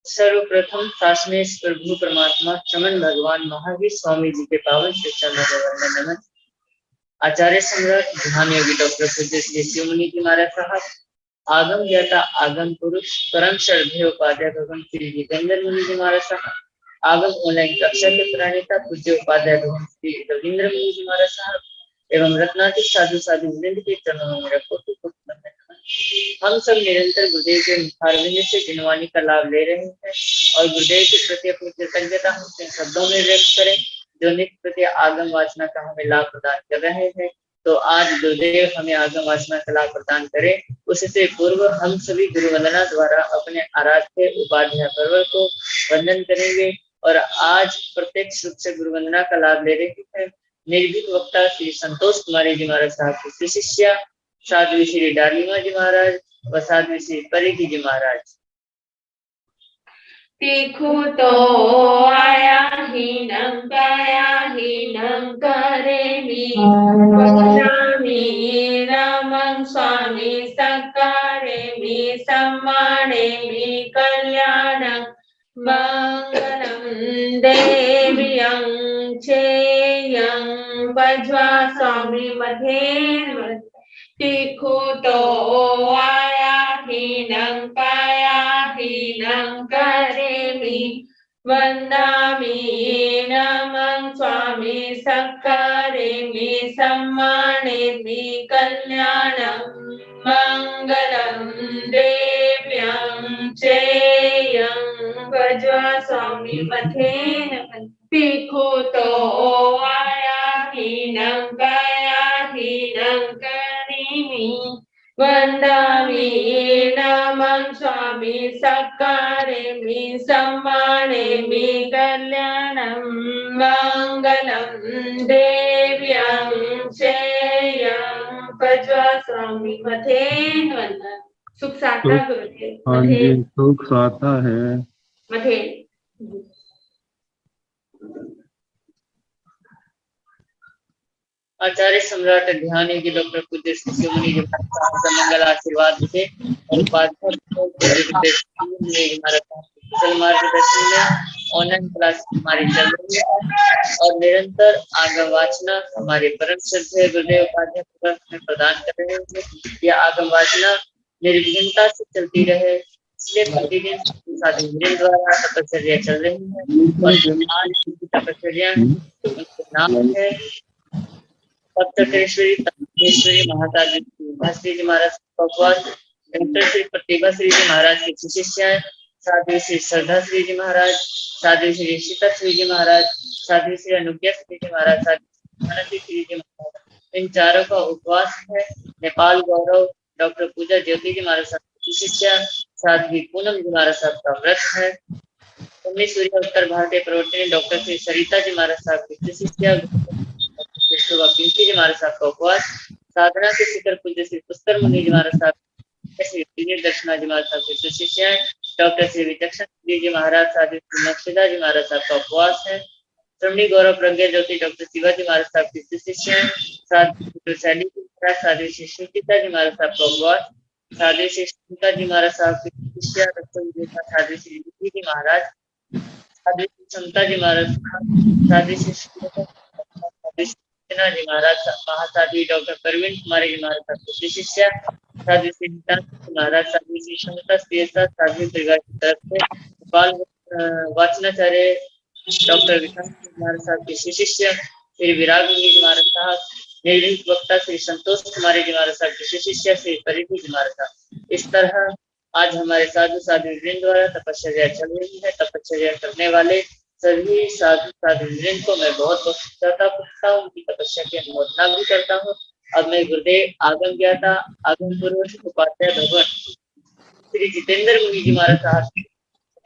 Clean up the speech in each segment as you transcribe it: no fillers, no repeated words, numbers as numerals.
सर्वप्रथम शासनेश प्रभु परमात्मा चमन भगवान महावीर स्वामी जी के पावन श्री चरणों में वंदन नमन। आचार्य सम्राट ध्यान योगी डॉक्टर पूज्य श्री शिवमुनि जी महाराज साहब, आगम ज्ञाता आगम पुरुष परम श्रद्धेय उपाध्याय भगवान श्री जितेंद्र मुनि जी महाराज साहब, आगम ऑनलाइन कक्षा के प्रणेता पूज्य उपाध्याय भगवान श्री रविंद्र मुनि जी महाराज साहब एवं रत्नाधिक साधु साधु वृंद के चरणों में मेरा कोटि कोटि वंदन नमन। हम सब निरंतर गुरुदेव के मुखारविंद से जिनवाणी का लाभ ले रहे हैं और गुरुदेव के प्रति अपनी कृतज्ञता हम इन शब्दों में व्यक्त करें जो नित्य प्रति आगम वासना का हमें लाभ प्रदान कर रहे हैं। तो आज गुरुदेव हमें आगम वासना का लाभ प्रदान करे, उससे पूर्व हम सभी गुरु वंदना द्वारा अपने आराध्य उपाध्याय परवर को वंदन करेंगे और आज प्रत्यक्ष रूप से गुरु वंदना का लाभ ले रहे हैं निर्भीक वक्ता श्री संतोष कुमारी जी महाराज साहब की शिष्या साध्वी श्री डालीमा जी महाराज व साध्वी श्री परिधि जी महाराज। तीखू तो आया हीनम करेमि वक्ष्यामि रामं स्वामी सकारेमि सम्मानेमि कल्याणं मंगलं देव्यं चेयं भज्वा स्वामी मधे। तीखू तो आया हीनं करेमि वन्दामि नमं स्वामी सकारेमि सम्मानेमि कल्याणं मंगलं देव्यं चेयं भज्वा स्वामी मथे। तीखू तो आया हीनं करेमि वन्दामि नमं स्वामी सकारेमि सम्मानेमि कल्याणं मंगलं देव्यं चेयं भज्वा स्वामी मथे। सुख साता गुरुदेव मथे। सुख साता है मथे। आचार्य सम्राट ध्यान योगी डॉक्टर पूज्य श्री शिवमुनि जी महाराज का मंगल आशीर्वाद से और मार्गदर्शन में ऑनलाइन क्लास हमारी चल रही है और निरंतर आगम वाचना हमारे परम श्रद्धेय गुरुदेव उपाध्याय में प्रदान कर रहे हैं। यह आगम वाचना निर्विघ्नता से चलती रहे इसलिए प्रतिदिन साधु द्वारा तपस्या चल रही है और आज की तपस्या नाम है सप्तकेश्वरी तपेश्वरी महाताजी श्री जी महाराज डॉक्टर श्री प्रतिभा श्री जी महाराज की शिष्या साध्वी श्री श्रद्धा श्री जी महाराज, साध्वी श्री सीता श्री जी महाराज, साध्वी श्री अनुज्ञा श्री जी महाराज, साध्वी श्री जी महाराज, इन चारों का उपवास है। नेपाल गौरव डॉक्टर पूजा ज्योति जी महाराज की शिष्या साध्वी पूनम जी महाराज साहब का व्रत है। सूर्य उत्तर भारतीय प्रवर्तनी डॉक्टर श्री सरिता जी महाराज साहब की शिष्या पिंकी जी महाराज साहब का उपवास, साधना के शिखर पूज्य श्री पुष्कर मुनि जी महाराज साहब, श्री दर्शना जी महाराज साहब की शिष्या डॉक्टर श्री विचक्षण जी महाराज साध्वी श्री नक्शिदा जी महाराज साहब का उपवास है। श्रमणी गौरव प्रज्ञा ज्योति डॉक्टर शिवाजी महाराज साहब की शिष्या साध्वी शैली जी महाराज, साध्वी श्री सुचिता जी महाराज साहब का उपवास, साध्वी श्री सुचिता जी महाराज साहब की शिष्या डॉक्टर साध्वी श्री जी महाराज, साध्वी श्री समता जी महाराज, साध्वी श्री जी महाराज, महासाध्वी डॉक्टर परवीन कुमारी जी महाराज साहब की शिष्या साध्वी श्री महाराज, साध्वी श्री क्षमता साध्वी परिवार की तरफ से बाल वाचनाचार्य डॉक्टर विकास महाराज साहब की शिष्या श्री विराग मुनि जी महाराज साहब, निर्भीक वक्ता श्री संतोष कुमारी जी महाराज साहब की शिष्या श्री परिधि जी महाराज साहब। इस तरह आज हमारे साधु साध्वी वृंद द्वारा तपस्या चल रही है। तपस्या करने वाले सभी साधु साधु वृंद को मैं बहुत बहुत पूछता हूँ, उनकी तपस्या की अनुमोदना भी करता हूँ। अब मैं गुरुदेव आगम ज्ञाता आगम पुरुष उपाध्याय भगवान श्री जितेंद्र मुनि जी महाराज साहब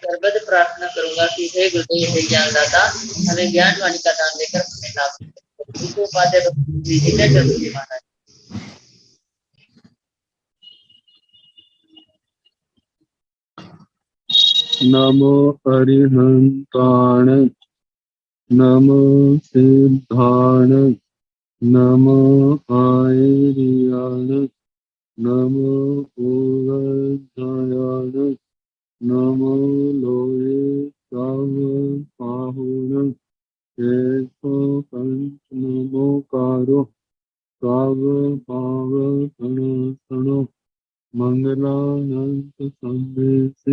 सर्वद प्रार्थना करूंगा कि हे गुरुदेव हे ज्ञानदाता हमें ज्ञान वाणी का दान देकर हमें लाभ उपाध्याय श्री जितेंद्र मुनि महाराज। नमो अरिहंताण नमो सिद्धाण नमो आयर्याण नमो पूर्वधायाण नमो लोयाय जैसो कंच नमोकारो काव पाव तणो मंगलानंत संदेश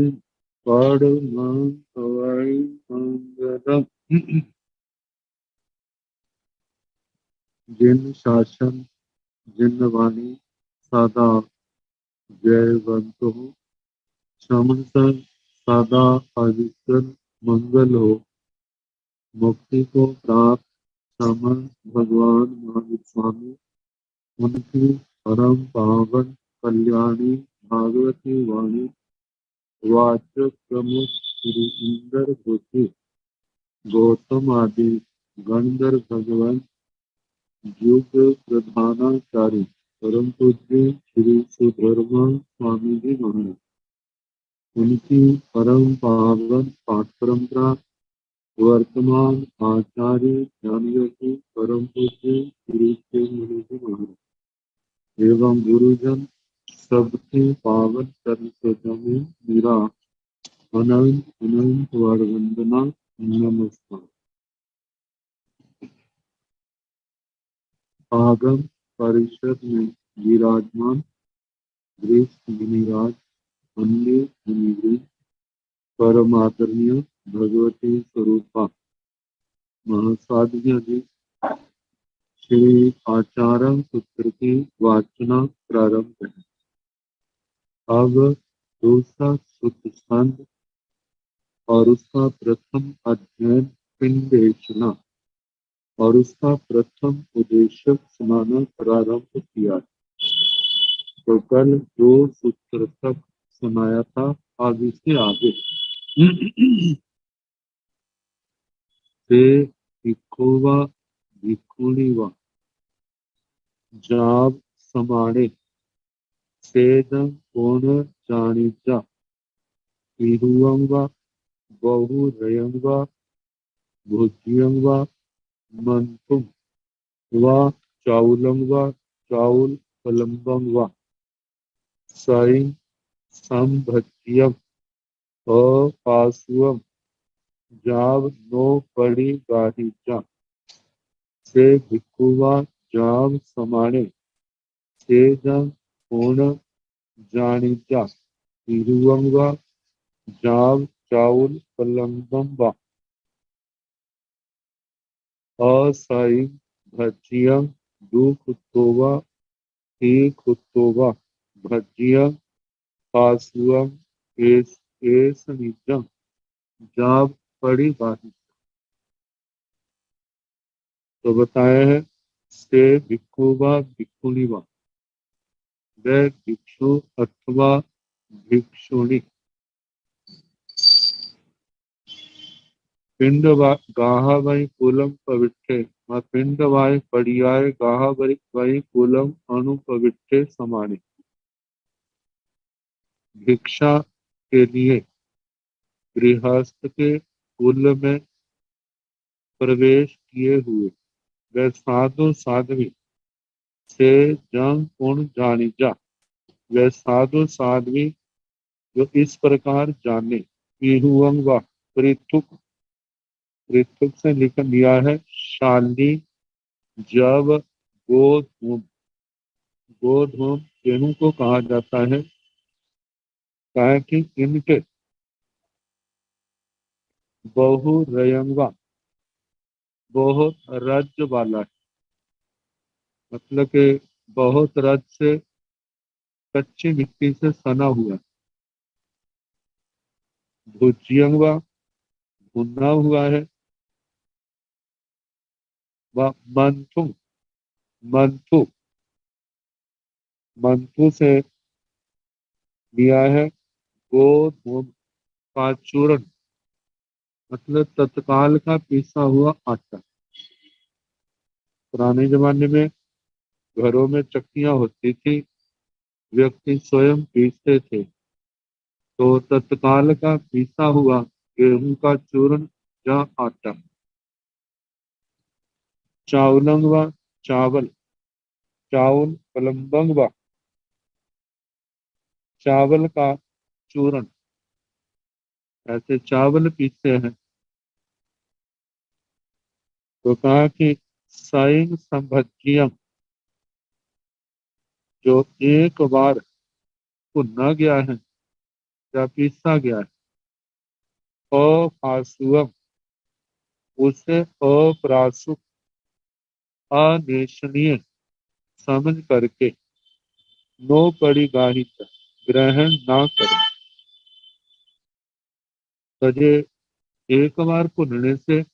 पढ़ मंगलम। जिन शासन जिन वाणी सदा जयवंत हो, समस्त सदा पवित्र मंगल हो। मुक्ति को प्राप्त समस्त भगवान महावीर स्वामी, उनकी परम पावन कल्याणी भागवती वाणी वाचक प्रमुख श्री इंद्र गोत्री गौतम आदि गंधर्व भगवान युग प्रधानाचार्य परम पूज्य श्री सुधर्मा स्वामी जी महाराज, उनकी परम पावन पाठ परंपरा वर्तमान आचार्य ज्ञानयोगी परम पूज्य श्री मुनि जी महाराज एवं गुरुजन सबके पावन चरण में मेरा अनंत अनंत वंदना नमस्कार। आगम परिषद में विराजमान वरिष्ठ मुनिराज, अन्य मुनिवृंद, परम आदरणीय भगवती स्वरूपा महासाध्य जी, श्री आचार्य सूत्र की वाचना प्रारंभ है। अब दूसरा सूत्र स्कंद और उसका प्रथम अध्ययन पिंडेशना और उसका प्रथम उद्देश्य सुनाना प्रारंभ किया। तो कल 2 सूत्र तक सुनाया था, आज इससे आगे से भिक्खुवा भिक्खुणीवा जाब समाणे सेदं कोण जानिजा इरुवं वा बहुरयं वा भुज्यं वा मंतुम वा चाउलं वा चाउल पलंबं वा सई संभज्यम अपासुवम जाव नो पड़ी गाहिजा से भिक्खुवा जाव समाणे सेदं कोण जानिजा इरुवं वा जाव चाउल पलंबं वा असई भज्यम दुखुत्तोवा खुत्तोवा भज्यम पासुवम एस निजम जाब पड़ी बाही। तो बताया है से भिक्खुवा भिक्खुणीवा, वह भिक्षु अथवा भिक्षुणी पिंड गाह वही कुलम पविट्ठे पिंड वाय पड़ियाय गाह वही कुलम अनुपविट्ठे समाने। भिक्षा के लिए गृहस्थ के कुल में प्रवेश किए हुए वह साधु साध्वी से जंग गुण जानी जा, वह साधु साध्वी जो इस प्रकार जाने। इहुवं वा पृथुक, पृथुक से लिख लिया है शाली जब गोधूम, गोधूम गेहूं को कहा जाता है, कहा कि इनके बहु रयंगा बहुत रज वाला है, मतलब कि बहुत रज से कच्ची मिट्टी से सना हुआ। भुज्यंगा भुना हुआ है। वह मंथु, मंथु मंथु से लिया है गोधूम का चूर्ण, मतलब तत्काल का पीसा हुआ आटा। पुराने जमाने में घरों में चक्कियां होती थी, व्यक्ति स्वयं पीसते थे, तो तत्काल का पीसा हुआ गेहूं का चूर्ण या आटा। चावलंग व चावल, चावल पलम्बंग व चावल का चूर्ण, ऐसे चावल पीसते हैं। तो कहा कि साइंग संभज्यम, जो एक बार भुना गया है या पीसा गया है, अपासुअम, उसे अप्रासुक, अनेशनीय समझ करके, नो परिगाहित, ग्रहण ना करें। तो ये एक बार भुनने से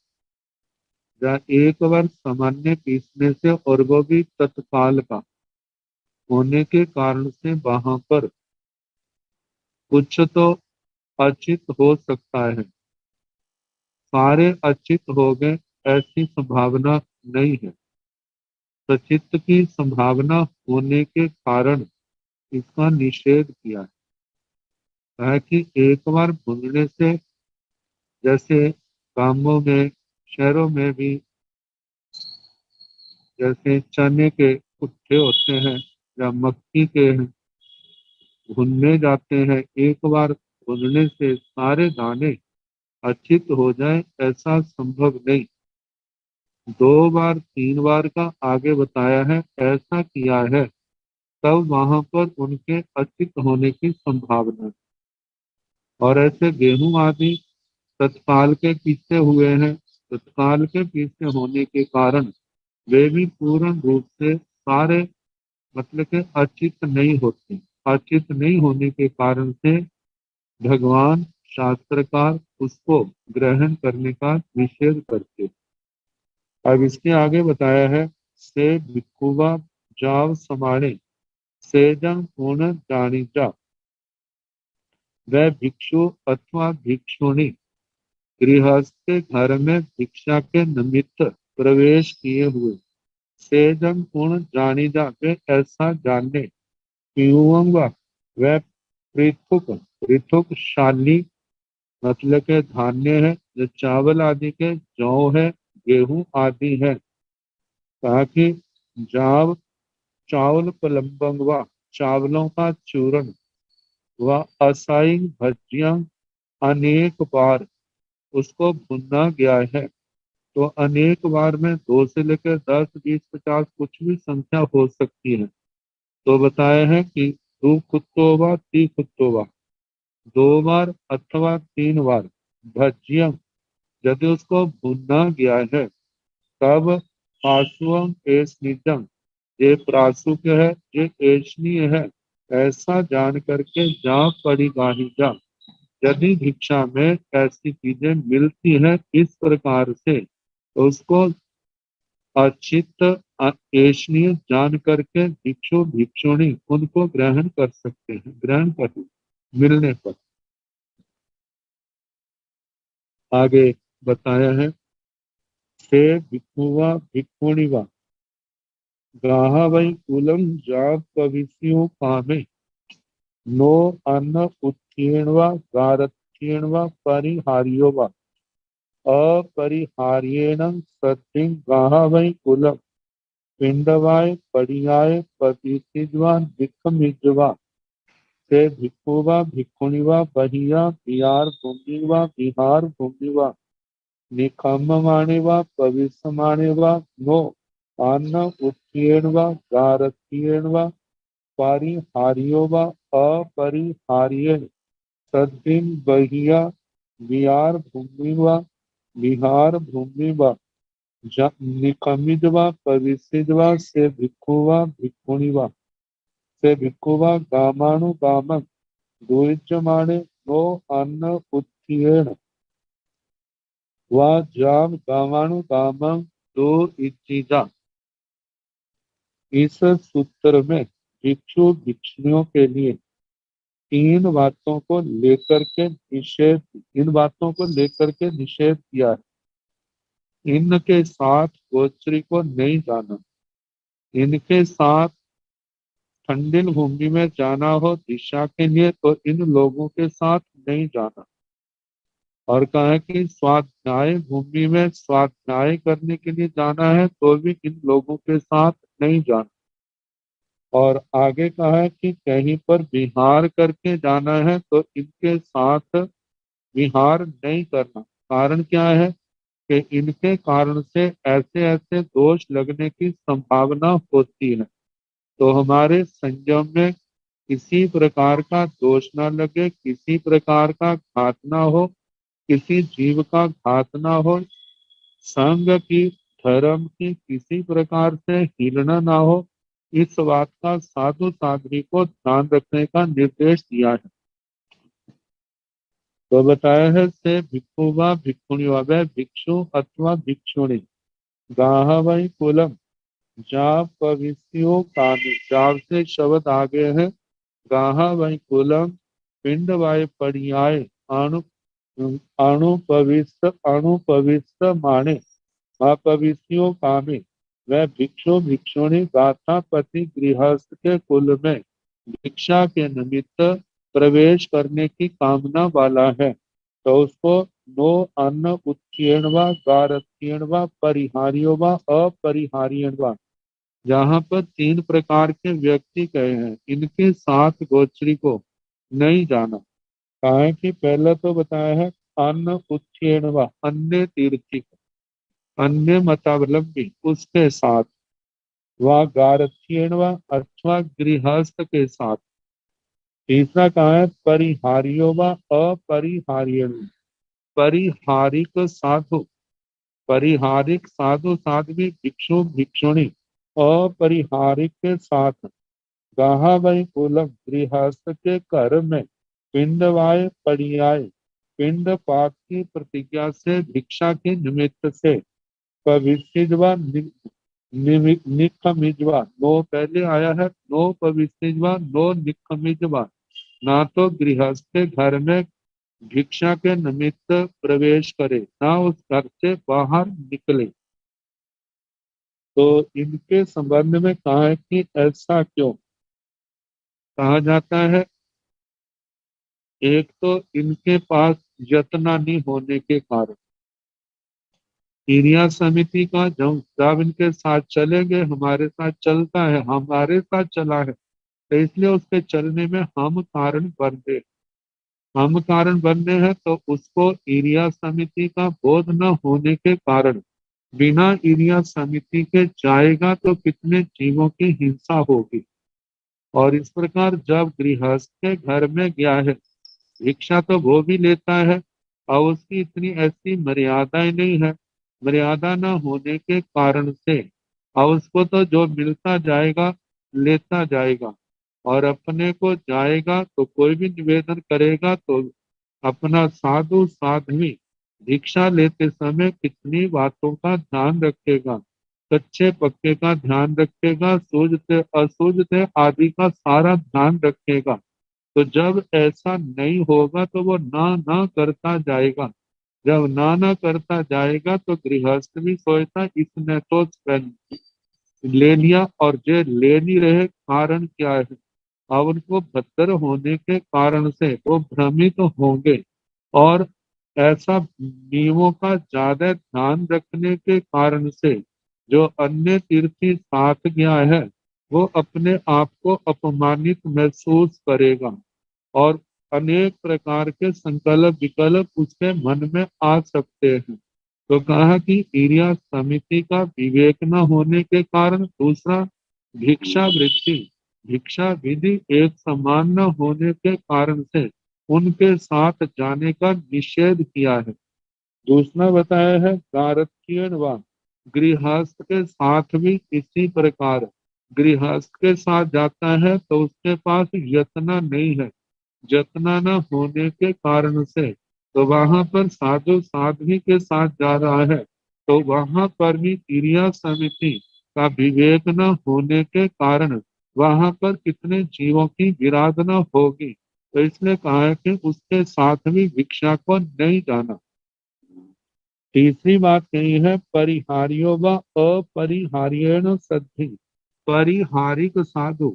या एक बार सामान्य पीसने से, और वो भी तत्काल का होने के कारण से, वहां पर कुछ तो अचित हो सकता है, सारे अचित हो गए ऐसी संभावना नहीं है। सचित की संभावना होने के कारण इसका निषेध किया है कि एक बार भूनने से, जैसे गांवों में, शहरों में भी जैसे चने के पुट्ठे होते हैं या मक्की के भुनने जाते हैं, एक बार भुनने से सारे दाने अचित हो जाए ऐसा संभव नहीं। 2 बार 3 बार का आगे बताया है, ऐसा किया है तब वहां पर उनके अचित होने की संभावना है। और ऐसे गेहूं आदि तत्काल के पीसे हुए हैं, तत्काल के पीसे होने के कारण वे भी पूर्ण रूप से सारे मतलब के अचित नहीं होते। अचित नहीं होने के कारण से भगवान शास्त्रकार उसको ग्रहण करने का निषेध करते। अब इसके आगे बताया है, से भिक्खुवा जाव समाणे सेजन पूर्ण जानी जा, वह भिक्षु अथवा भिक्षुणी गृहस्थ के घर में भिक्षा के निमित्त प्रवेश किए हुए, सेजन पूर्ण जानी जा, वे ऐसा जानने, पीयूंगा वह पृथुक, पृथुक शाली मतलब के धान्य है, जो चावल आदि के, जौ है, गेहूं आदि है। कहा कि जाव चावल पलम्बंग व चावलों का चूर्ण व असाई भजिया अनेक बार उसको भुना गया है। तो अनेक बार में 2 से लेकर 10, 20, 50 कुछ भी संख्या हो सकती है। तो बताया है कि 2 कुत्तोवा 3 कुत्तोवा, 2 बार अथवा 3 बार भज्यम, यदि उसको भुना गया है तब पाशुअम एस निजम, ये प्रासुक है, ये एशनीय है, ऐसा जान करके जा परिगाही जा, यदि भिक्षा में ऐसी चीजें मिलती हैं इस प्रकार से, तो उसको अचित एशनीय जान करके भिक्षु भिक्षुणी उनको ग्रहण कर सकते हैं, ग्रहण कर मिलने पर। आगे बताया है, से भिक्षुवा भिक्षुणीवा गाहा वही कुलम जाप कविसियों कामे, नो अन्न उत्कीर्ण व गारथीर्ण व परिहार्यो व अपरिहार्येण सद्धिं गाहा वही कुलम पिंडवाय पड़ियाय पतिसिद्वान भिक्षमिज्वा, से भिक्षुवा भिक्षुणीवा बहिया बिहार भूमिवा बिहार भूमिवा निखम्माणे व पवित्रमाणे व नो अन्न उत्कीर्ण व गारथीर्ण व परिहार्यो व अपरिहार्येण तद्दिन बहिया बिहार भूमि व बिहार भूमि व निकमित व पविसिद व से भिक्खु व भिक्खुणी व से भिक्खु व गामाणु गामक दुर्जमाणे नो अन्न उत्कीर्ण व जाम गामाणु गामक दो इच्छिजा। इस सूत्र में भिक्षु भिक्षुणियों के लिए 3 बातों को लेकर के निषेध, इन बातों को लेकर के निषेध किया है। इनके साथ गोचरी को नहीं जाना, इनके साथ ठंडिल भूमि में जाना हो दिशा के लिए तो इन लोगों के साथ नहीं जाना। और कहा है कि स्वाध्याय भूमि में स्वाध्याय करने के लिए जाना है तो भी इन लोगों के साथ नहीं जाना। और आगे कहा है कि कहीं पर विहार करके जाना है तो इनके साथ विहार नहीं करना। कारण क्या है? कि इनके कारण से ऐसे ऐसे दोष लगने की संभावना होती है। तो हमारे संयम में किसी प्रकार का दोष ना लगे, किसी प्रकार का घात ना हो, किसी जीव का घात ना हो, संग की, धर्म की किसी प्रकार से हिलना ना हो, इस बात का साधु साध्वी को ध्यान रखने का निर्देश दिया है। तो बताया है से भिक्षु व भिक्षुणी व भिक्षु अथवा भिक्षुणी गाह वही कुलम जा पवित्रो कामी, जाव से शब्द आगे है गाह वही कुलम पिंड वाय पर्याय अणु अणु माने अपवित्रो कामी, वह भिक्षु भिक्षुणी गाथा पति गृहस्थ के कुल में भिक्षा के निमित्त प्रवेश करने की कामना वाला है, तो उसको नो अन्न उत्कीर्ण व गारथीर्ण व परिहार्यो व अपरिहार्यण व, जहाँ पर 3 प्रकार के व्यक्ति गए हैं, इनके साथ गोचरी को नहीं जाना। कहा है कि पहला तो बताया है अन्न उत्कीर्ण व, अन्य तीर्थी, अन्य मतावलंबी उसके साथ, व गारथीर्ण व अथवा गृहस्थ के साथ। तीसरा कहा है परिहारियो व अपरिहार्यण, परिहारिक साधु, परिहारिक साधु साध्वी भिक्षु भिक्षुणी अपरिहारिक के साथ। गाहा वही कुलम, गृहस्थ के घर में पिंडवाय पर्याय, पिंड पात की प्रतिज्ञा से भिक्षा के निमित्त से पवित्रिजवा निखमिजवा, नो पहले आया है, नो पवित्रिजवा नो निखमिजवा, ना तो गृहस्थ के घर में भिक्षा के निमित्त प्रवेश करे, ना उस घर से बाहर निकले। तो इनके संबंध में कहा है कि ऐसा क्यों कहा जाता है। एक तो इनके पास यत्न नहीं होने के कारण, क्रिया समिति का जब इनके साथ चलेंगे, हमारे साथ चलता है, हमारे साथ चला है, तो इसलिए उसके चलने में हम कारण बन गए, हम कारण बनने हैं, तो उसको क्रिया समिति का बोध न होने के कारण बिना क्रिया समिति के जाएगा तो कितने जीवों की हिंसा होगी। और इस प्रकार जब गृहस्थ के घर में गया है, भिक्षा तो वो भी लेता है और उसकी इतनी ऐसी मर्यादाएं नहीं है, मर्यादा न होने के कारण से और उसको तो जो मिलता जाएगा लेता जाएगा, और अपने को जाएगा तो कोई भी निवेदन करेगा तो अपना साधु साध्वी भिक्षा लेते समय कितनी बातों का ध्यान रखेगा, कच्चे पक्के का ध्यान रखेगा, सूझते असूझते आदि का सारा ध्यान रखेगा। तो जब ऐसा नहीं होगा तो वो ना करता जाएगा, जब ना करता जाएगा तो गृहस्थ भी सोचता इसने तो ले लिया, और जो ले नहीं रहे कारण क्या है, अब उनको भद्र होने के कारण से वो भ्रमित होंगे, और ऐसा नियमों का ज्यादा ध्यान रखने के कारण से जो अन्य तीर्थी साथ गया है वो अपने आप को अपमानित महसूस करेगा, और अनेक प्रकार के संकल्प विकल्प उसके मन में आ सकते हैं। तो कहा कि क्रिया समिति का विवेक न होने के कारण, दूसरा भिक्षा वृत्ति, भिक्षा विधि एक समान न होने के कारण से उनके साथ जाने का निषेध किया है। दूसरा बताया है गारथीयन व, गृहस्थ के साथ भी इसी प्रकार, गृहस्थ के साथ जाता है तो उसके पास यत्न नहीं है, जतना न होने के कारण से, तो वहां पर साधु साध्वी के साथ जा रहा है, तो वहां पर भी क्रिया समिति का विवेक न होने के कारण वहां पर कितने जीवों की विराधना होगी। तो इसलिए कहा है कि उसके साथ भी भिक्षा को नहीं जाना। तीसरी बात कही है परिहारियो व अपरिहार्यण सद्धि, परिहारिक साधु,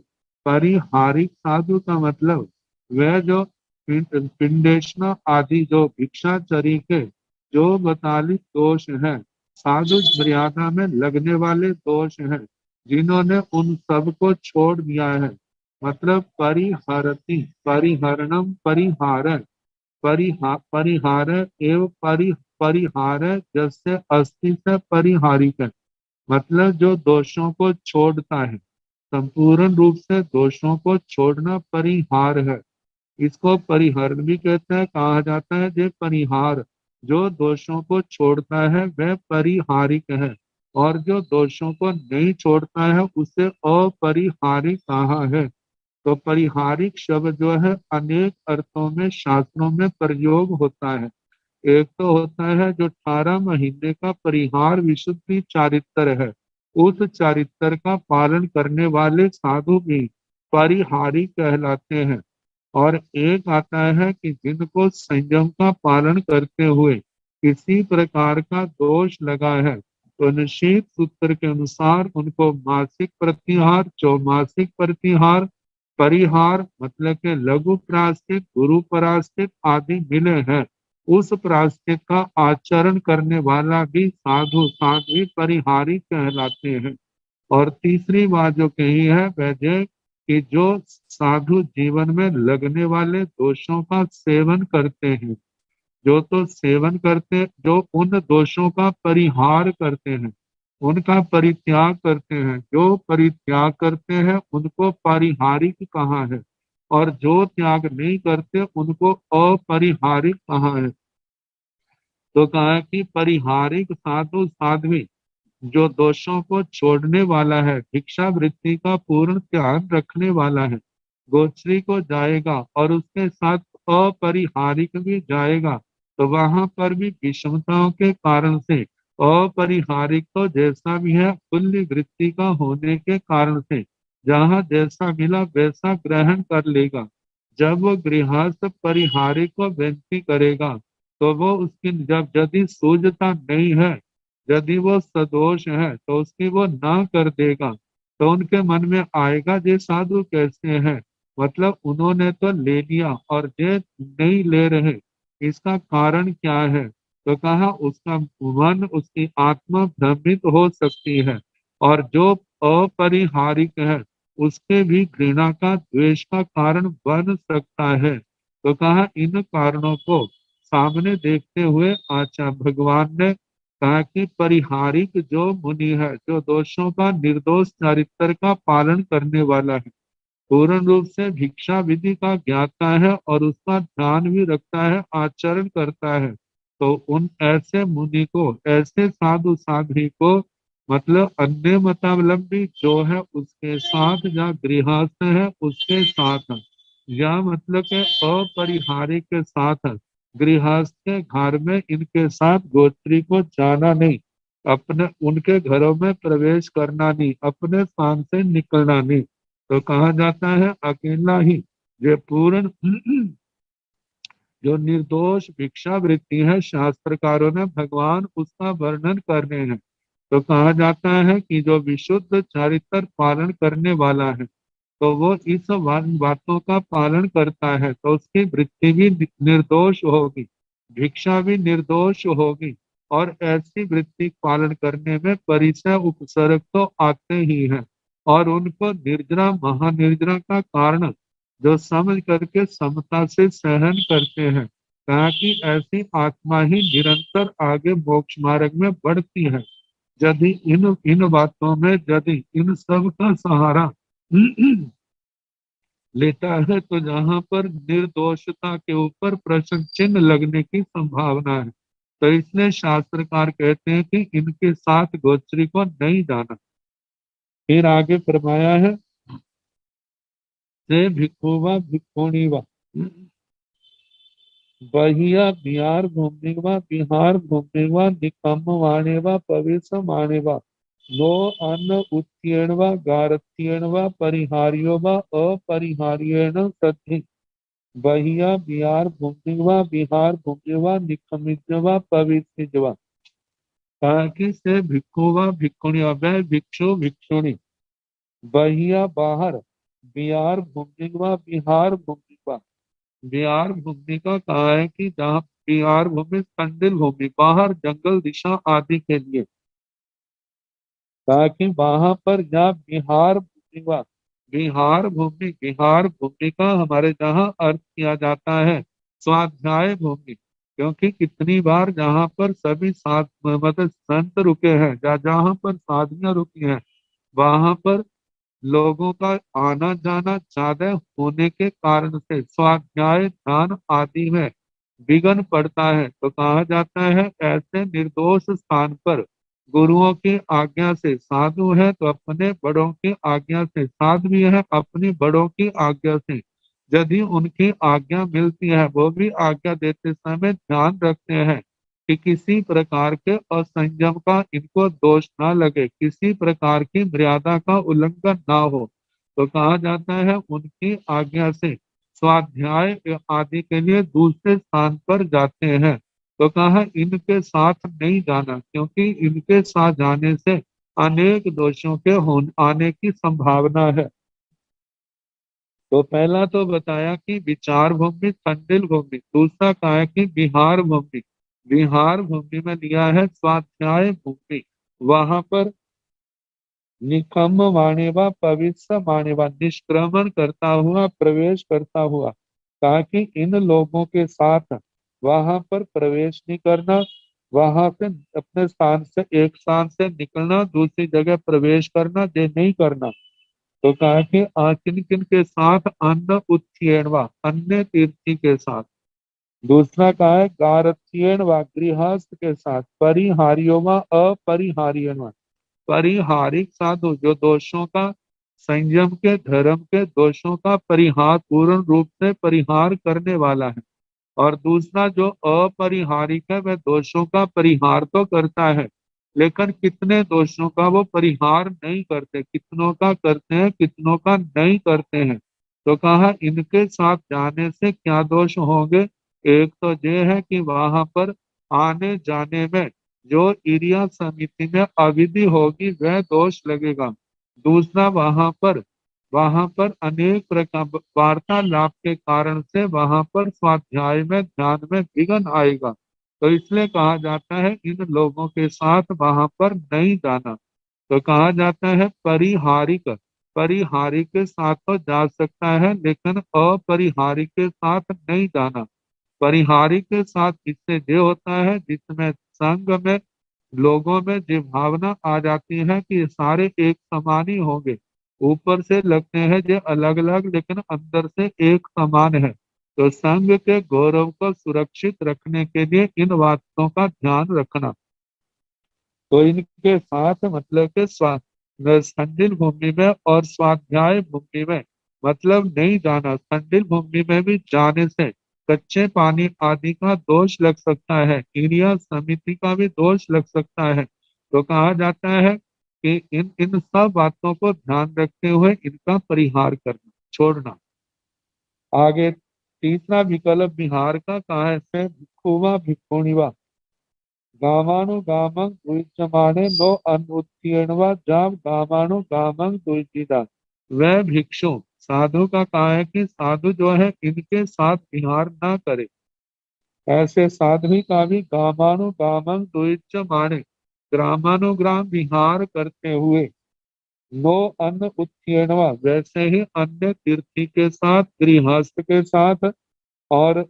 परिहारिक साधु का मतलब वह जो पिंडेशना आदि जो भिक्षाचरी के जो बतालिक दोष हैं, साधु मर्यादा में लगने वाले दोष हैं, जिन्होंने उन सब को छोड़ दिया है, मतलब परिहरति, परिहरणम परिहार, परिहार एवं परिहार है, जैसे अस्थि से परिहारिक है, मतलब जो दोषों को छोड़ता है। संपूर्ण रूप से दोषों को छोड़ना परिहार है। इसको परिहरण भी कहते हैं, कहा जाता है ये परिहार। जो दोषों को छोड़ता है वह परिहारिक है, और जो दोषों को नहीं छोड़ता है उसे अपरिहारिक कहा है। तो परिहारिक शब्द जो है अनेक अर्थों में शास्त्रों में प्रयोग होता है। एक तो होता है जो 18 महीने का परिहार विशुद्धि चारित्र है, उस चारित्र का पालन करने वाले साधु भी परिहारी कहलाते हैं। और एक आता है कि जिनको संयम का पालन करते हुए किसी प्रकार का दोष लगा है, तो निश्चित सूत्र के अनुसार उनको मासिक प्रतिहार, चौमासिक प्रतिहार, परिहार मतलब के लघु प्रायश्चित, गुरु प्रायश्चित आदि मिले हैं। उस प्रायश्चित का आचरण करने वाला भी साधु साध्वी परिहारी कहलाते हैं। और तीसरी बात जो कही है वह ये कि जो साधु जीवन में लगने वाले दोषों का सेवन करते हैं, जो तो सेवन करते, जो उन दोषों का परिहार करते हैं, उनका परित्याग करते हैं, जो परित्याग करते हैं उनको परिहारिक कहा है, और जो त्याग नहीं करते उनको अपरिहारिक कहा है। तो कहा है कि परिहारिक साधु साध्वी जो दोषों को छोड़ने वाला है, भिक्षा वृत्ति का पूर्ण ध्यान रखने वाला है, गोचरी को जाएगा और उसके साथ अपरिहारिक भी जाएगा। तो वहां पर भी विषमताओं के कारण से अपरिहारिक तो जैसा भी है तुल्य वृत्ति का होने के कारण से जहाँ जैसा मिला वैसा ग्रहण कर लेगा। जब वो गृहस्थ परिहारिक को विनती करेगा तो वो उसकी जब यदि सूझता नहीं है, यदि वो सदोष है तो उसकी वो ना कर देगा। तो उनके मन में आएगा ये साधु कैसे हैं, मतलब उन्होंने तो ले लिया और ये नहीं ले रहे, इसका कारण क्या है। तो कहा उसका मन, उसकी आत्मा भ्रमित हो सकती है, और जो अपरिहारिक है उसके भी घृणा का, द्वेष का कारण बन सकता है। तो कहा इन कारणों को सामने देखते हुए आचार्य भगवान ने कहा कि परिहारिक जो मुनि है, जो दोषों का निर्दोष चरित्र का पालन करने वाला है, पूर्ण रूप से भिक्षा विधि का ज्ञाता है और उसका ध्यान भी रखता है, आचरण करता है, तो उन ऐसे मुनि को, ऐसे साधु साध्वी को, मतलब अन्य मतावलंबी जो है उसके साथ, या गृहस्थ है उसके साथ, या मतलब के अपरिहारिक के साथ, गृहस्थ के घर में इनके साथ गोत्री को जाना नहीं, अपने उनके घरों में प्रवेश करना नहीं, अपने स्थान से निकलना नहीं। तो कहा जाता है अकेला ही जो पूर्ण जो निर्दोष भिक्षा वृत्ति है, शास्त्रकारों ने भगवान उसका वर्णन करने हैं। तो कहा जाता है कि जो विशुद्ध चरित्र पालन करने वाला है, तो वो इस बातों का पालन करता है तो उसकी वृत्ति भी निर्दोष होगी, भिक्षा भी निर्दोष होगी, और ऐसी वृत्ति पालन करने में परिचय उपसर्ग तो आते ही हैं। और उनको निर्जरा महानिर्जरा का कारण जो समझ करके समता से सहन करते हैं, ताकि ऐसी आत्मा ही निरंतर आगे मोक्ष मार्ग में बढ़ती है। यदि इन इन बातों में यदि इन सब का सहारा लेता है तो जहां पर निर्दोषता के ऊपर प्रश्न चिन्ह लगने की संभावना है। तो इसलिए शास्त्रकार कहते हैं कि इनके साथ गोचरी को नहीं जाना। फिर आगे फरमाया है से भिक्षुवा भिक्षुणी वा बहिया बिहार भूमि वा बिहार भूमि वा निकम वाणे वा पवित्र माणे वा नो अन्न उत्तीर्ण वा गारथीर्ण वा परिहार्यो वा अपरिहार्येण सद्धि बहिया बिहार भूमि वा बिहार भूमि वा निकमित वा पवित्र वा। कहा कि से भिक्षु वा भिक्षुणी, वह भिक्षु भिक्षुणी बहिया बाहर, बिहार भूमि वा बिहार भूमि वा, बिहार भूमि का कहा है कि जहाँ बिहार भूमि कंदिल भूमि, बाहर जंगल दिशा आदि के लिए, ताकि वहां पर जहाँ बिहार भूमि वा, बिहार भूमि, बिहार भूमि का हमारे जहाँ अर्थ किया जाता है स्वाध्याय भूमि, क्योंकि कितनी बार जहाँ पर सभी साथ मतलब संत रुके हैं, जहाँ पर साधुयां रुकी हैं, वहां पर लोगों का आना जाना ज्यादा होने के कारण से स्वाध्याय ध्यान आदि में विघ्न पड़ता है। तो कहा जाता है ऐसे निर्दोष स्थान पर गुरुओं की आज्ञा से, साधु है तो अपने बड़ों की आज्ञा से, साधु भी है अपनी बड़ों की आज्ञा से, यदि उनकी आज्ञा मिलती है, वो भी आज्ञा देते समय ध्यान रखते हैं कि किसी प्रकार के असंयम का इनको दोष ना लगे, किसी प्रकार की मर्यादा का उल्लंघन ना हो। तो कहा जाता है उनकी आज्ञा से स्वाध्याय आदि के लिए दूसरे स्थान पर जाते हैं। तो कहा इनके साथ नहीं जाना, क्योंकि इनके साथ जाने से अनेक दोषों के आने की संभावना है। तो पहला तो बताया कि विचार भूमि, खंडिल भूमि। दूसरा कहा है कि विहार भूमि। विहार भूमि में लिया है स्वाध्याय भूमि। वहां पर निकम्म वाणिवा पवित्र वाणिवा, निष्क्रमण करता हुआ, प्रवेश करता हुआ। कहा कि इन लोगों के साथ वहां पर प्रवेश नहीं करना, वहां से अपने स्थान से, एक स्थान से निकलना, दूसरी जगह प्रवेश करना, ये नहीं करना। तो कहा कि किन किन के साथ, अन्न उत्थेणवा, अन्य तीर्थी के साथ। दूसरा कहा है गारथ्येण व गृहस्थ के साथ, परिहारियों व अपरिहारियों। परिहारिक साधु जो दोषों का, संयम के, धर्म के दोषों का परिहार, पूर्ण रूप से परिहार करने वाला है। और दूसरा जो अपरिहारिक है, वह दोषों का परिहार तो करता है, लेकिन कितने दोषों का वो परिहार नहीं करते, कितनों का करते हैं, कितनों का नहीं करते हैं। तो कहा इनके साथ जाने से क्या दोष होंगे। एक तो ये है कि वहां पर आने जाने में जो इरिया समिति में अविधि होगी वह दोष लगेगा। दूसरा वहां पर अनेक प्रकार वार्तालाप के कारण से वहां पर स्वाध्याय में, ध्यान में विघ्न आएगा। तो इसलिए कहा जाता है इन लोगों के साथ वहां पर नहीं जाना। तो कहा जाता है परिहारिक। परिहारिक के साथ तो जा सकता है, लेकिन अपरिहारिक के साथ नहीं जाना। परिहारिक के साथ इससे ये होता है जिसमें संघ में, लोगों में ये भावना आ जाती है कि ये सारे एक समान ही होंगे। ऊपर से लगते हैं ये अलग अलग, लेकिन अंदर से एक समान है। तो संघ के गौरव को सुरक्षित रखने के लिए इन बातों का ध्यान रखना। तो इनके साथ मतलब के संडिल भूमि में और स्वाध्याय भूमि में मतलब नहीं जाना। संडिल भूमि में भी जाने से कच्चे पानी आदि का दोष लग सकता है, क्रिया समिति का भी दोष लग सकता है। तो कहा जाता है कि इन इन सब बातों को ध्यान रखते हुए इनका परिहार करना, छोड़ना। आगे तीसरा विकल्प बिहार का कहा है से भिक्षुवा भिक्षुणीवा गामानुगामं द्विजमाने नो अनुत्तीर्णवा जाम गामानुगामं द्विजिदा। वह भिक्षु साधु का कहा है कि साधु जो है इनके साथ विहार ना करे। ऐसे साध्वी का भी गामानुगामं द्विजमाने, ग्रामानुग्राम विहार करते हुए, नो अन्न उत्तीर्णवा, वैसे ही अन्य तीर्थी के साथ, गृहस्थ के साथ और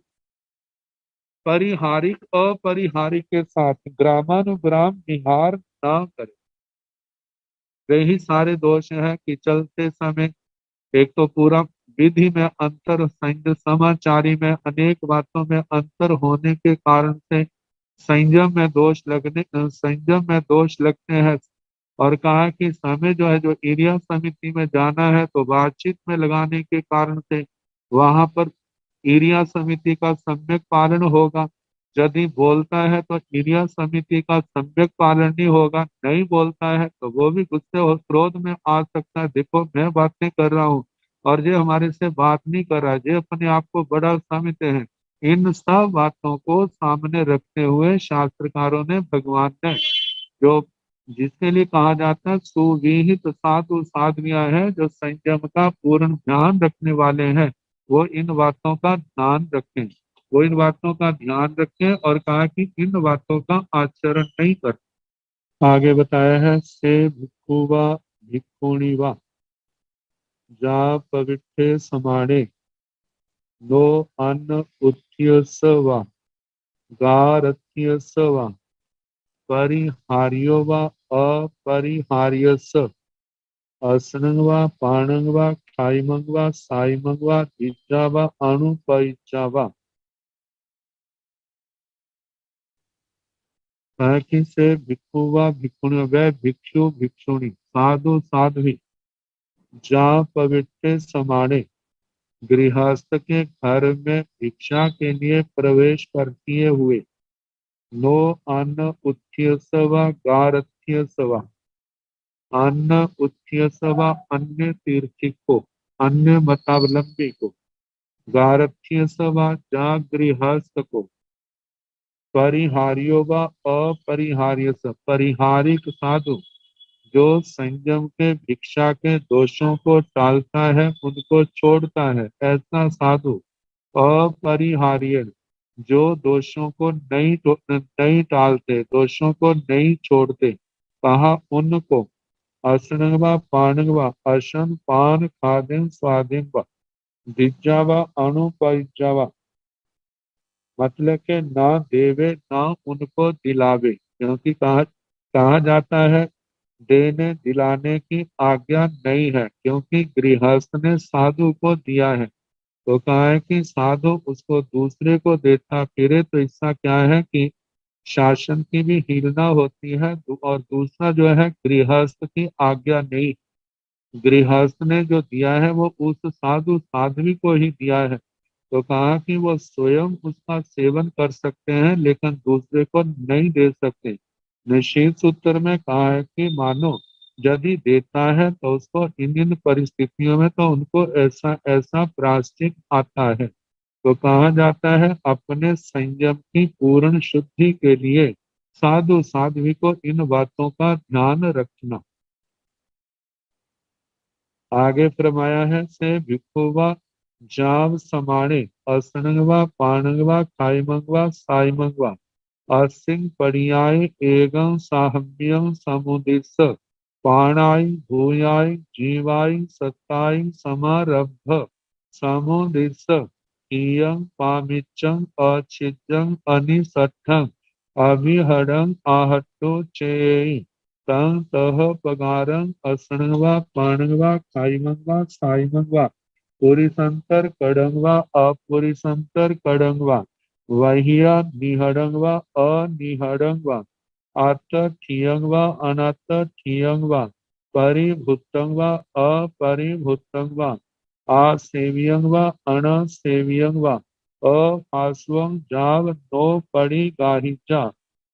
परिहारिक अपरिहारिक के साथ ग्रामानुग्राम विहार ना करे। यही सारे दोष हैं कि चलते समय एक तो पूरा विधि में अंतर, संयम समाचारी में अनेक बातों में अंतर होने के कारण से संयम में दोष लगते हैं। और कहा कि समय जो है, जो एरिया समिति में जाना है, तो बातचीत में लगाने के कारण से वहां पर एरिया समिति का सम्यक पालन होगा। यदि बोलता है तो एरिया समिति का सम्यक पालन नहीं होगा, नहीं बोलता है तो वो भी गुस्से और क्रोध में आ सकता है। देखो मैं बातें कर रहा हूँ और ये हमारे से बात नहीं कर रहा है, ये अपने आप को बड़ा समझते हैं। इन सब बातों को सामने रखते हुए शास्त्रकारों ने, भगवान ने, जो जिसके लिए कहा जाता है सुविहित साधु साध्वियां हैं, जो संयम का पूर्ण ध्यान रखने वाले हैं, वो इन बातों का ध्यान रखें। वो इन बातों का ध्यान रखें और कहा कि इन बातों का आचरण नहीं कर। आगे बताया है से भिक्षुवा भिक्षुणीवा जा पवित्रे समाणे नो अन्न उत्थ्यसवा गारथ्यस वा परिहार्यो वा अपरिहार्यस असनंग वा पाणंग वा खाइमंग वा साइमंग वा दिज्जा वा अणुपैचा वा। बाकी से भिक्षु व भिक्षुणी व भिक्षु भिक्षुणी साधु साध्वी जा पवित्र समाने गृहस्थ के घर में भिक्षा के लिए प्रवेश करते हुए नो अन्न उत्थ्यसव गारथ्यसव अन्न उत्थ्यसव अन्य तीर्थी को अन्य मतावलंबी को गारथ्यसव जा गृहस्थ को परिहार्यो व अपरिहार्यस परिहारिक साधु जो संयम के भिक्षा के दोषों को टालता है उनको छोड़ता है ऐसा साधु। अपरिहार्य जो दोषों को नहीं टालते दोषों को नहीं छोड़ते कहा उनको असनंग व पानंग व असन पान खादिन स्वादिन व भिज्जा व अणुपैजा व मतलब के ना देवे ना उनको दिलावे क्योंकि कहा जाता है देने दिलाने की आज्ञा नहीं है क्योंकि गृहस्थ ने साधु को दिया है। तो कहा है कि साधु उसको दूसरे को देता फिरे तो इसका क्या है कि शासन की भी हीनता होती है और दूसरा जो है गृहस्थ की आज्ञा नहीं गृहस्थ ने जो दिया है वो उस साधु साध्वी को ही दिया है। तो कहा कि वो स्वयं उसका सेवन कर सकते हैं लेकिन दूसरे को नहीं दे सकते। निश्चित सूत्र में कहा है कि मानो यदि देता है तो उसको इन परिस्थितियों में तो उनको ऐसा ऐसा प्रायश्चित आता है। तो कहा जाता है अपने संयम की पूर्ण शुद्धि के लिए साधु साध्वी को इन बातों का ध्यान रखना। आगे फरमाया है से भिक्षुवा जाव समाणे असनंग व पाणंग व खाइमंग व साइमंग व असिंग पर्याय एगं साहम्यं समुदिस पाणाय भूयाय जीवाय सत्ताय समारब्ध समुदिस इयं पामिच्चं अछिद्यं अनिसट्ठं अभिहरं आहट्टो चेयि तं तह पगारं असणं वा पाणं वा खाइमं वा साइमं वा पुरिसंतर कडं वा अपुरिसंतर कडं वा वहिया निहडं वा अनिहडं वा आत ठियं वा अनात ठियं वा परिभूतं वा अपरिभूतं वा आसेव्यं वा अनसेव्यं वा अपास्वं जाव नो पड़ी गाहिजा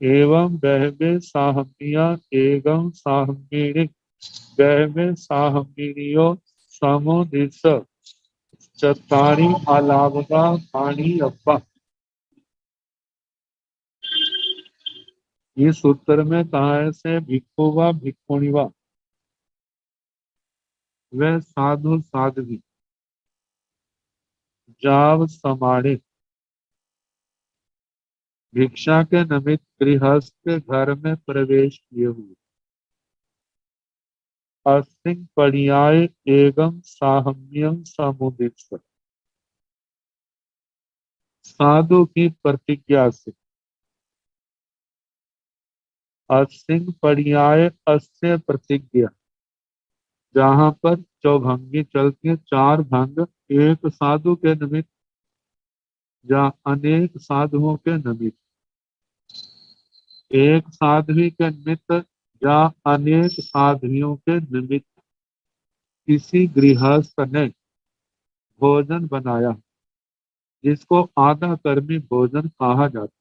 एवं बहवे साहमिया एवं साहमिणी बहवे साहमिनियो समुदिस चतारी अलावगा पानी अप्पा। इस सूत्र में कहा है से भिक्षुवा भिक्षुणीवा व साधु साध्वी जाव समाड़े भिक्षा के निमित्त गृहस्थ के घर में प्रवेश किए हुए अस्तिंग पर्याय एवं साहम्यं समुदित साधु की प्रतिज्ञा से अस्तिंग पर्याय अस्य प्रतिज्ञा जहाँ पर चौभंगी चलती है चार भंग एक साधु के निमित्त या अनेक साधुओं के निमित्त एक साध्वी के निमित्त या अनेक साध्वियों के निमित्त किसी गृहस्थ ने भोजन बनाया जिसको आधा कर्मी भोजन कहा जाता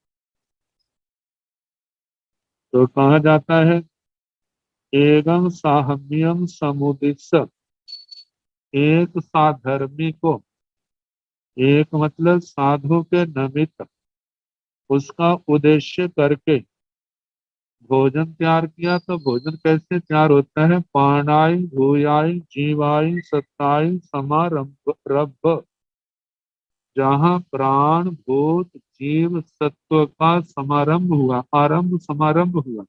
तो कहा जाता है एवं साहम्यम समुदिस एक साधर्मी को एक मतलब साधु के निमित्त उसका उद्देश्य करके भोजन तैयार किया। तो भोजन कैसे तैयार होता है पाणाय भूयाय जीवाय सत्ताय समारंभ जहाँ प्राण भूत जीव सत्व का समारंभ हुआ आरंभ समारंभ हुआ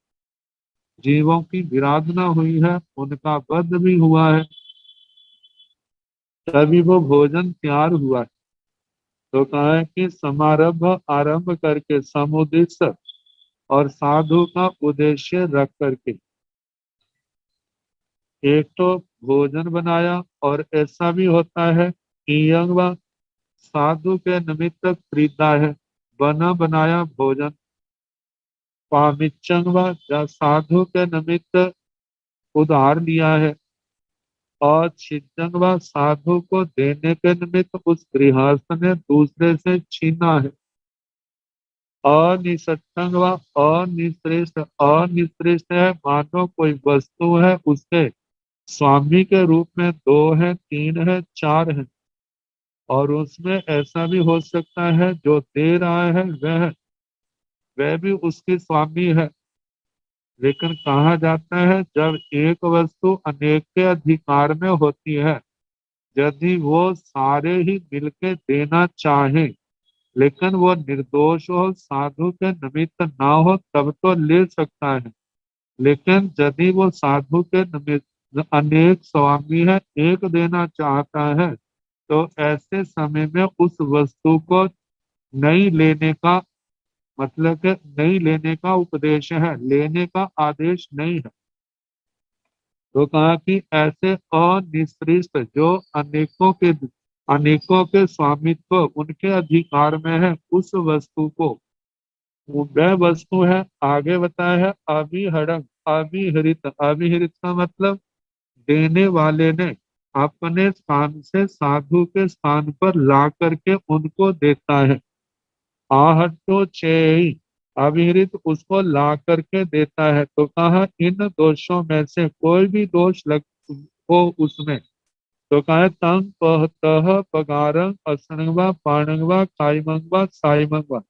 जीवों की विराधना हुई है उनका वध भी हुआ है तभी वो भोजन तैयार हुआ है। तो कहा है कि समारंभ आरंभ करके समुद्देश्य और साधु का उद्देश्य रख करके एक तो भोजन बनाया, और ऐसा भी होता है कि यंग साधु के निमित्त खरीदा है बना बनाया भोजन, पामिचंग या साधु के निमित्त उधार लिया है, और छिजंग साधु को देने के निमित्त उस गृहस्थ ने दूसरे से छीना है। अनिसंग अनिश्रेष्ठ, अनिश्रेष्ठ है मानो कोई वस्तु है, उसके स्वामी के रूप में दो है, तीन है, चार है, और उसमें ऐसा भी हो सकता है जो दे रहा है वह भी उसके स्वामी है। लेकिन कहा जाता है जब एक वस्तु अनेक के अधिकार में होती है, यदि वो सारे ही मिलके देना चाहे लेकिन वो निर्दोष हो, साधु के निमित्त ना हो, तब तो ले सकता है। लेकिन यदि वो साधु के निमित्त अनेक स्वामी है, एक देना चाहता है, तो ऐसे समय में उस वस्तु को नहीं लेने का मतलब कि नहीं लेने का उपदेश है, लेने का आदेश नहीं है। तो कहा कि ऐसे अनिश्चित जो अनेकों के स्वामित्व उनके अधिकार में है, उस वस्तु को, वह वस्तु है आगे बताया है अभिहड़म अभिहरित। अभिहरित का मतलब देने वाले ने अपने स्थान से साधु के स्थान पर ला करके उनको देता है। आहटो चेई अभिहित उसको ला करके देता है। तो कहा इन दोषों में से कोई भी दोष लग हो उसमें, तो कहा तंग पहतः पगारंग असंगवा पाणंगवा कायमंगवा साइमंगवा,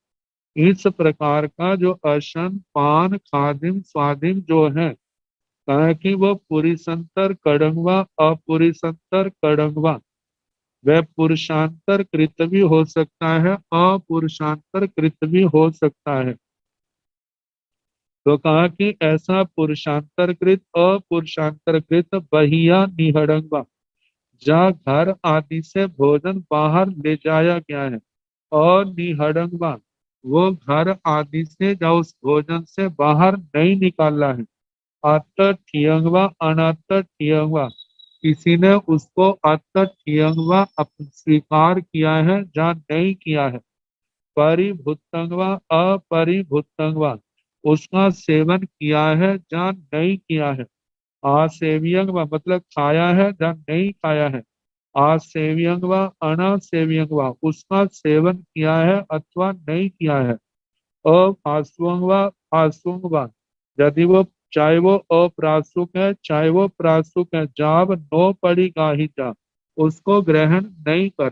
इस प्रकार का जो अशन पान खादिम स्वादिम जो है, कहा कि वो पुरुषांतर कड़ंगवा अपुरुषांतर कड़ंगवा, वह पुरुषांतर कृत भी हो सकता है, अपुरुषांतर कृत भी हो सकता है। तो कहा कि ऐसा पुरुषांतरकृत अपुरुषांतरकृत बहिया निहड़ंगा, जहाँ घर आदि से भोजन बाहर ले जाया गया है, और निहड़ंगा वो घर आदि से या उस भोजन से बाहर नहीं निकाला है। अत ठियंगवा अनत ठियंगवा, किसी ने उसको अत ठियंगवा स्वीकार किया है या नहीं किया है। परिभुतंगवा अपरिभुतंगवा, उसका सेवन किया है या नहीं किया है। आसेवियंग मतलब खाया है या नहीं खाया है। आसेवियंग व अनासेवियंग उसका सेवन किया है अथवा नहीं किया है। अपास्वंग व आसुंग यदि वो चाहे वो अप्रासुक है चाहे वो प्रासुक है, जाब नो पड़ी गाहिता, उसको ग्रहण नहीं कर।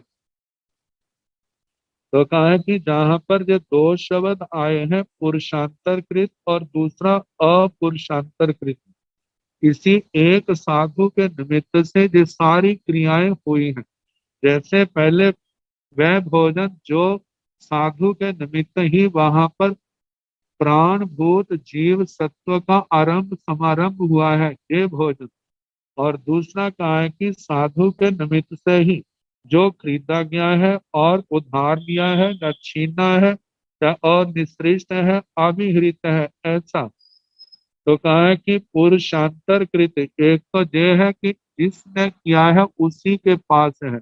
तो कहा है कि जहां पर जो दो शब्द आए हैं पुरुषांतरकृत और दूसरा अपुरुषांतरकृत, इसी एक साधु के निमित्त से जो सारी क्रियाएं हुई हैं। जैसे पहले वह भोजन जो साधु के निमित्त ही वहां पर प्राण भूत जीव सत्व का आरंभ समारंभ हुआ है ये भोजन, और दूसरा कहा है कि साधु के निमित्त से ही जो खरीदा गया है और उधार लिया है या छीना है या और निश्रिष्ट है अभिहृत है ऐसा। तो कहा है कि पुरुषांतर कृत, एक तो ये है कि जिसने किया है उसी के पास है।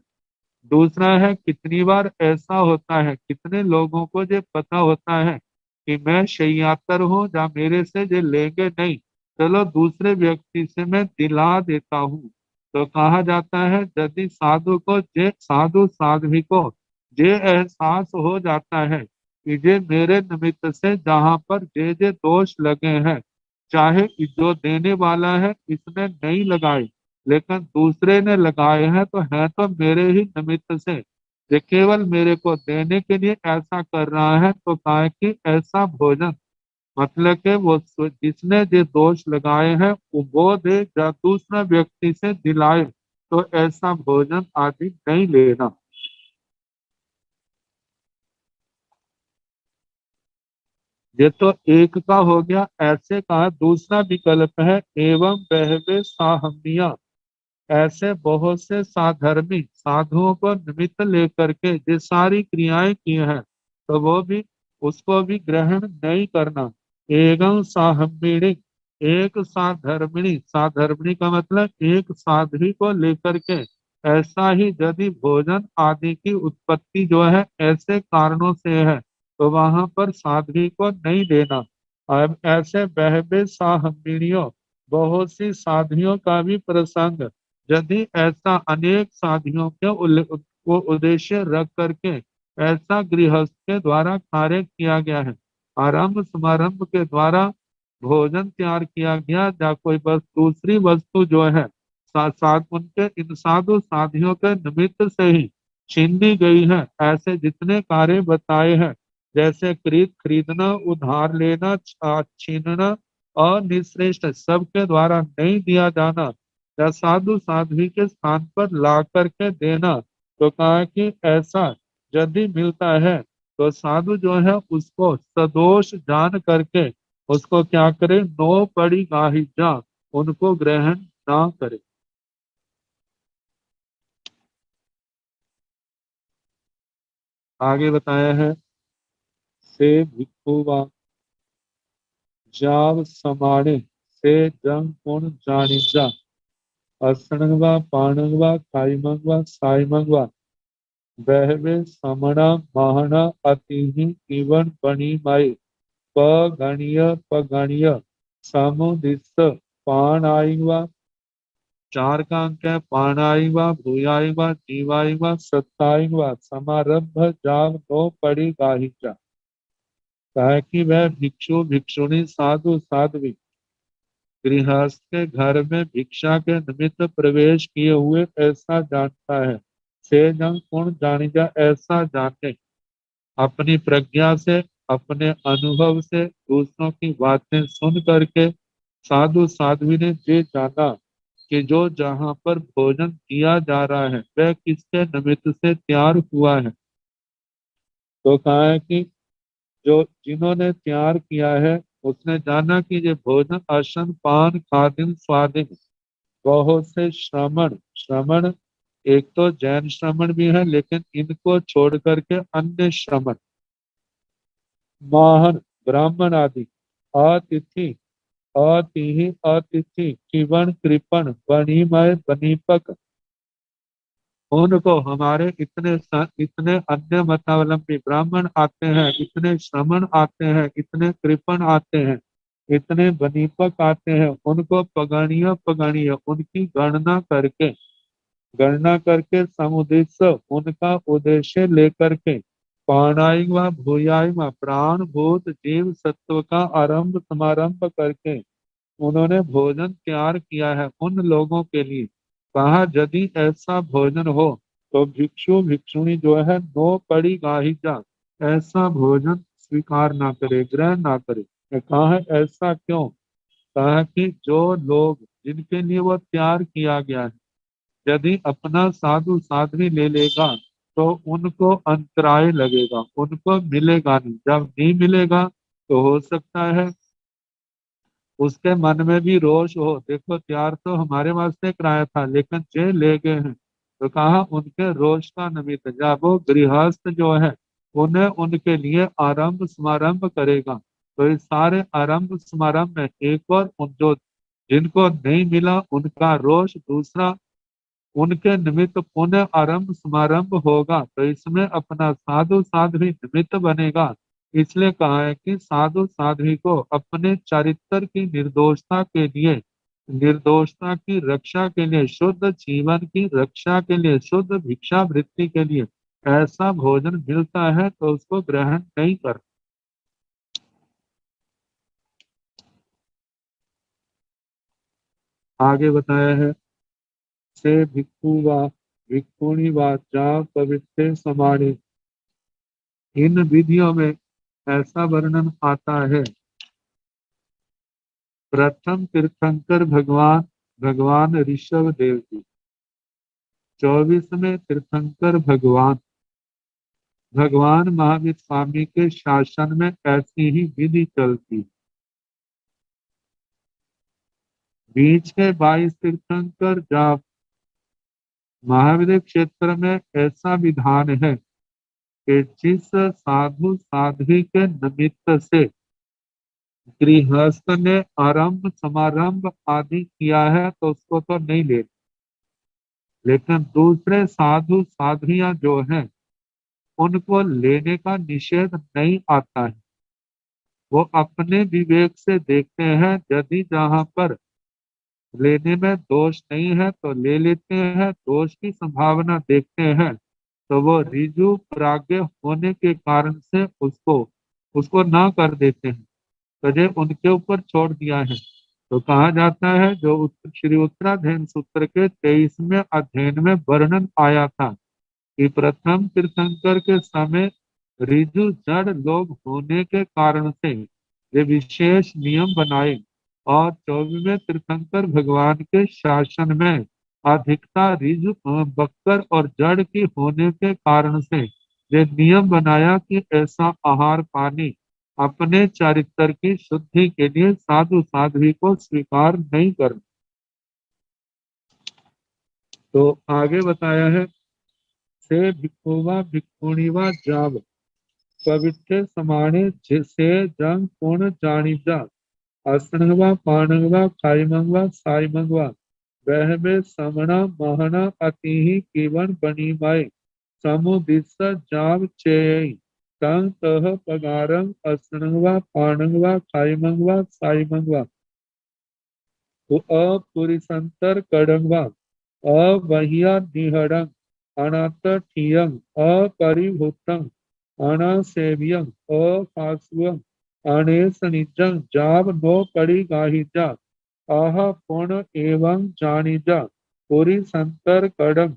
दूसरा है कितनी बार ऐसा होता है, कितने लोगों को ये पता होता है कि मैं शय्यातर हूँ या मेरे से ये लेंगे नहीं, चलो दूसरे व्यक्ति से मैं दिला देता हूँ। तो कहा जाता है यदि साधु को जे साधु साध्वी को ये एहसास हो जाता है कि ये मेरे निमित्त से जहाँ पर जे दोष लगे हैं, चाहे जो देने वाला है इसने नहीं लगाए लेकिन दूसरे ने लगाए हैं, तो है तो मेरे ही निमित्त से, ये केवल मेरे को देने के लिए ऐसा कर रहा है। तो कहा है कि ऐसा भोजन मतलब कि वो जिसने जो दोष लगाए हैं वो दे या दूसरा व्यक्ति से दिलाए, तो ऐसा भोजन आदि नहीं लेना। ये तो एक का हो गया। ऐसे का दूसरा विकल्प है एवं बहवे साहमिया, ऐसे बहुत से साधर्मी साधुओं को निमित्त लेकर के जो सारी क्रियाएं की हैं, तो वो भी उसको भी ग्रहण नहीं करना। एवं साहम्बिणी, एक साधर्मिणी, साधर्मिणी का मतलब एक साध्वी को लेकर के, ऐसा ही यदि भोजन आदि की उत्पत्ति जो है ऐसे कारणों से है, तो वहां पर साध्वी को नहीं देना। अब ऐसे बहबे साहम्बिणियों, बहुत सी साधियों का भी प्रसंग, यदि ऐसा अनेक साधियों के को उद्देश्य रख करके ऐसा गृहस्थ के द्वारा कार्य किया गया है, आरंभ समारंभ के द्वारा भोजन तैयार किया गया, या कोई बस दूसरी वस्तु जो है साथ साथ उनके इन साधु साधियों के निमित्त से ही छीनी गई है, ऐसे जितने कार्य बताए हैं, जैसे खरीदना, उधार लेना, छीनना और निश्रेष्ठ सबके द्वारा नहीं दिया जाना, या साधु साध्वी के स्थान पर ला करके देना, तो कहा कि ऐसा यदि मिलता है तो साधु जो है उसको सदोष जान करके उसको क्या करे, नो पड़ी गाही जा, उनको ग्रहण ना करे। आगे बताया है, से भिक्षुवा जाव समाने से जंग पुण जानी जा, असणंगवा पाणंगवा खाईमंगवा साईमंगवा बहवे समणा महणा अतिहि इवन बनी माई पगणीय समुदिस पाणाइवा, चार का अंक है, पाणाइवा भूयाइवा जीवाइवा सत्ताइवा समारंभ जाव नो पड़ी गाहिचा। कहा कि वह भिक्षु भिक्षुणी साधु साध्वी गृहस्थ के घर में भिक्षा के निमित्त प्रवेश किए हुए ऐसा जानता है, से जंग पूर्ण जानी जा, ऐसा जाने, अपनी प्रज्ञा से अपने अनुभव से दूसरों की बातें सुन करके साधु साध्वी ने ये जाना कि जो जहाँ पर भोजन किया जा रहा है वह किसके निमित्त से तैयार हुआ है। तो कहा है कि जो जिन्होंने तैयार किया है उसने जाना कि ये भोजन अशन पान खादिन स्वादिन, बहुत से श्रमण, श्रमण एक तो जैन श्रमण भी है, लेकिन इनको छोड़ करके अन्य श्रमण, महान ब्राह्मण आदि, अतिथि अतिहि अतिथि जीवन कृपण बनीमय बनीपक, उनको हमारे इतने अन्य मतावलंबी ब्राह्मण आते हैं, इतने श्रमण आते हैं, इतने कृपण आते हैं, इतने बनीपक आते हैं, उनको पगणीय उनकी गणना करके समुद्देश्य उनका उद्देश्य लेकर के, प्राणायाम भूयायम प्राण भूत जीव सत्व का आरंभ समारंभ करके उन्होंने भोजन तैयार किया है उन लोगों के लिए। कहा यदि ऐसा भोजन हो तो भिक्षु भिक्षुणी जो है नो पड़ी गाही जा, ऐसा भोजन स्वीकार ना करे, ग्रहण ना करे। कहा है ऐसा क्यों? कहा कि जो लोग जिनके लिए वो तैयार किया गया है, यदि अपना साधु साध्वी ले लेगा तो उनको अंतराय लगेगा, उनको मिलेगा नहीं। जब नहीं मिलेगा तो हो सकता है उसके मन में भी रोष हो, देखो तैयार तो हमारे वास्ते कराया था लेकिन जे ले गए हैं। तो कहा उनके रोष का निमित्त जब वो गृहस्थ जो है उन्हें उनके लिए आरंभ समारंभ करेगा, तो इस सारे आरंभ समारंभ में एक और जो जिनको नहीं मिला उनका रोष, दूसरा उनके निमित्त पुण्य आरंभ समारंभ होगा, तो इसमें अपना साधु साध्वी निमित्त बनेगा। इसलिए कहा है कि साधु साध्वी को अपने चरित्र की निर्दोषता की रक्षा के लिए, शुद्ध जीवन की रक्षा के लिए, शुद्ध भिक्षा वृत्ति के लिए ऐसा भोजन मिलता है तो उसको ग्रहण नहीं कर। आगे बताया है, से भिक्षु वा भिक्षुणी वा जा पवित्र समाने, इन विधियों में ऐसा वर्णन आता है। प्रथम तीर्थंकर भगवान भगवान ऋषभ देव जी, 24वें तीर्थंकर भगवान भगवान महावीर स्वामी के शासन में ऐसी ही विधि चलती। बीच के 22 तीर्थंकर जाप महाविद्य क्षेत्र में ऐसा विधान है कि जिस साधु साध्वी के निमित्त से गृहस्थ ने आरंभ समारंभ आदि किया है तो उसको तो नहीं ले, लेकिन दूसरे साधु साध्वियां जो हैं उनको लेने का निषेध नहीं आता है। वो अपने विवेक से देखते हैं, यदि जहाँ पर लेने में दोष नहीं है तो ले लेते हैं, दोष की संभावना देखते हैं तो वो ऋजु प्राज्ञ होने के कारण से उसको उसको ना कर देते हैं, तजे उनके ऊपर छोड़ दिया है। तो कहा जाता है जो श्री उत्तराध्ययन सूत्र के 23वें अध्ययन में वर्णन आया था कि प्रथम तीर्थंकर के समय ऋजु जड़ लोग होने के कारण से वे विशेष नियम बनाए और 24वें तीर्थंकर भगवान के शासन में अधिकता ऋजु बक्कर और जड़ की होने के कारण से वे नियम बनाया कि ऐसा आहार पानी अपने चरित्र की शुद्धि के लिए साधु साध्वी को स्वीकार नहीं करना। तो आगे बताया है से भिक्षुवा भिक्षुणीवा जाव पवित्र समाने से जंग पूर्ण जानिजा असनवा पाणवा खाइमंगवा साइमंगवा वह में समणा महना अतिहि कीवन बनीमाय समुदिस जाव चेय तंग तह पगारंग असनवा पाणवा खाइमंगवा साइमंगवा अपुरिसंतर कडंगवा अवहिया निहड़ंग अनाथठियंग अपरिभूतंग अनासेव्यं अपास्वं अनेसनिजं जाव नो परिगाहिजा आह पूर्ण एवं जानिजा पुरी संतर कडम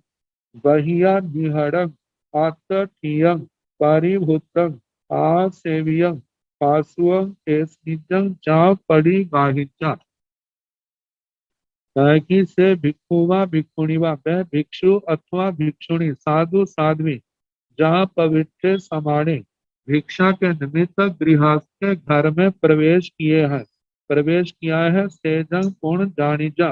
बहिया निहड़ं आत्तठियं परिभूतं आसेव्यं पास्वं एसनिजं जाव परिगाहिजा। ताकि से भिक्षुवा भिक्षुणीवा वह भिक्षु अथवा भिक्षुणी साधु साध्वी जहाँ पवित्र समाने भिक्षा के निमित्त गृहस्थ के घर में प्रवेश किया है सेजंग पूर्ण जानिजा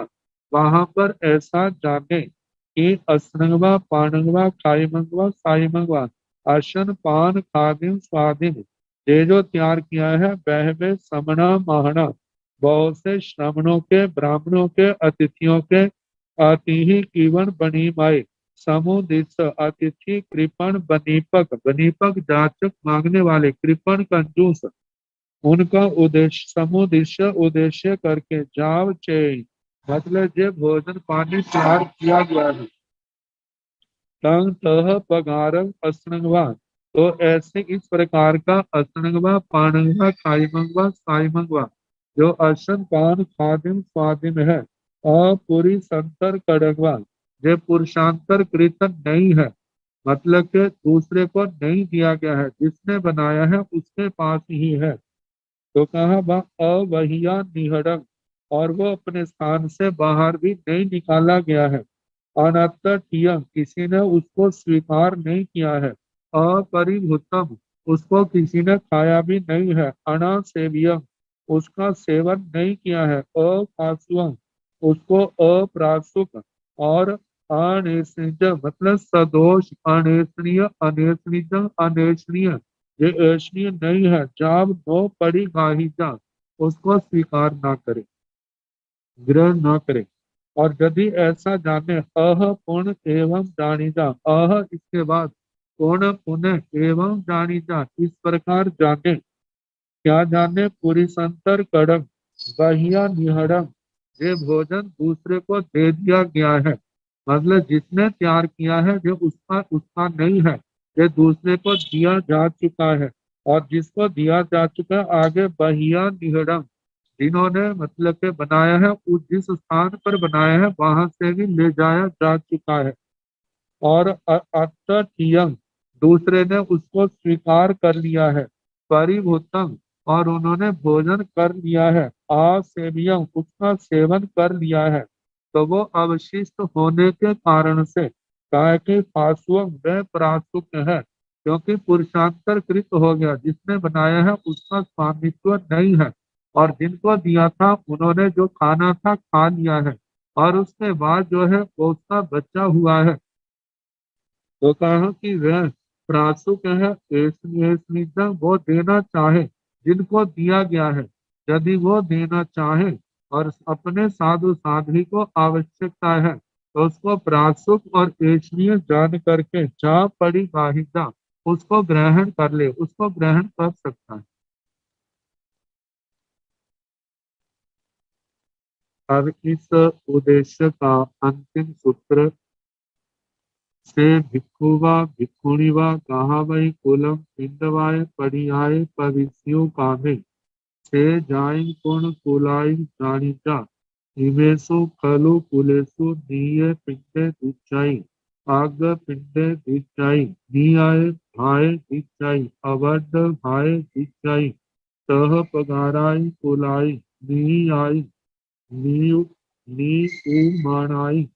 वहां पर ऐसा जाने कि असनंगवा पानंगवा खाइमंगवा साइमंगवा अशन पान खादिन स्वादिन ये जो तैयार किया है वह वे समना महना बहुत से श्रमणों के ब्राह्मणों के अतिथियों के अतिही कीवन बनी माए समुदित अतिथि कृपण बनीपक बनीपक जाचक मांगने वाले कृपण कंजूस उनका उद्देश्य समुद्देश्य उद्देश्य करके जाव चेय मतलब जो भोजन पानी तैयार किया गया है तंग तह पगारंग असनंगवा तो ऐसे इस प्रकार का असनंगवा पानंगवा खाइमंगवा साइमंगवा जो अशन पान खादिम स्वादिम है अपुरी संतर कड़ंगवा जो पुरुषांतर कृतन नहीं है, मतलब के दूसरे को नहीं दिया गया है, जिसने बनाया है उसके पास ही है। तो कहा वह अवहिया निहड़ंग और वो अपने स्थान से बाहर भी नहीं निकाला गया है। अनत्तठियं किसी ने उसको स्वीकार नहीं किया है। अपरिभूतम उसको किसी ने खाया भी नहीं है। अनासेव्यम उसका सेवन नहीं किया है। अपास्वम उसको अप्रासुक और अनेसनीय मतलब सदोष अनेसनीय अनेसनीय अनेसनीय ये ऐसनीय नहीं है। जाब नो पड़ी गाहिजा उसको स्वीकार ना करे ग्रहण ना करे। और यदि ऐसा जाने अह पूर्ण एवं जानीजा अह इसके बाद पूर्ण पुनः एवं जानीजा इस प्रकार जाने क्या जाने पूरी संतर कड़म बहिया निहड़म ये भोजन दूसरे को दे दिया गया है, मतलब जिसने तैयार किया है जो उसका उसका नहीं है, ये दूसरे को दिया जा चुका है। और जिसको दिया जा चुका है आगे बहिया निहड़म जिन्होंने मतलब के बनाया है उस जिस स्थान पर बनाया है वहां से भी ले जाया जा चुका है। और अत्तठियं दूसरे ने उसको स्वीकार कर लिया है। परिभूतम और उन्होंने भोजन कर लिया है। आसेव्यम उसका सेवन कर लिया है। तो वो अवशिष्ट होने के कारण से काय के फासुअम वह प्रासुक है, क्योंकि पुरुषांतर कृत हो गया, जिसने बनाया है उसका स्वामित्व नहीं है। और जिनको दिया था उन्होंने जो खाना था खा लिया है और उसके बाद जो है वो उसका बचा हुआ है तो कहा कि वह प्रासुक है ऐसा वो देना चाहे जिनको दिया गया है, यदि वो देना चाहे और अपने साधु साध्वी को आवश्यकता है तो उसको प्रासुक और ऐसनीय जान करके जा पड़ी वाहिदा उसको ग्रहण कर ले, उसको ग्रहण कर सकता है। अब इस उद्देश्य का अंतिम सूत्र से भिक्खुवा भिक्खुणीवा कहा वही कुलम पिंडवाय पड़ियाय पविस्यु कामे से जाई गुण कुलाई जानिजा इवेशु खलु कुलेशु नीये पिंडे दिचाई आग पिंडे दिचाई नियाय भाय दिचाई अवड भाय दिचाई तह पगाराई कुलाई नी आई नी नी मानाई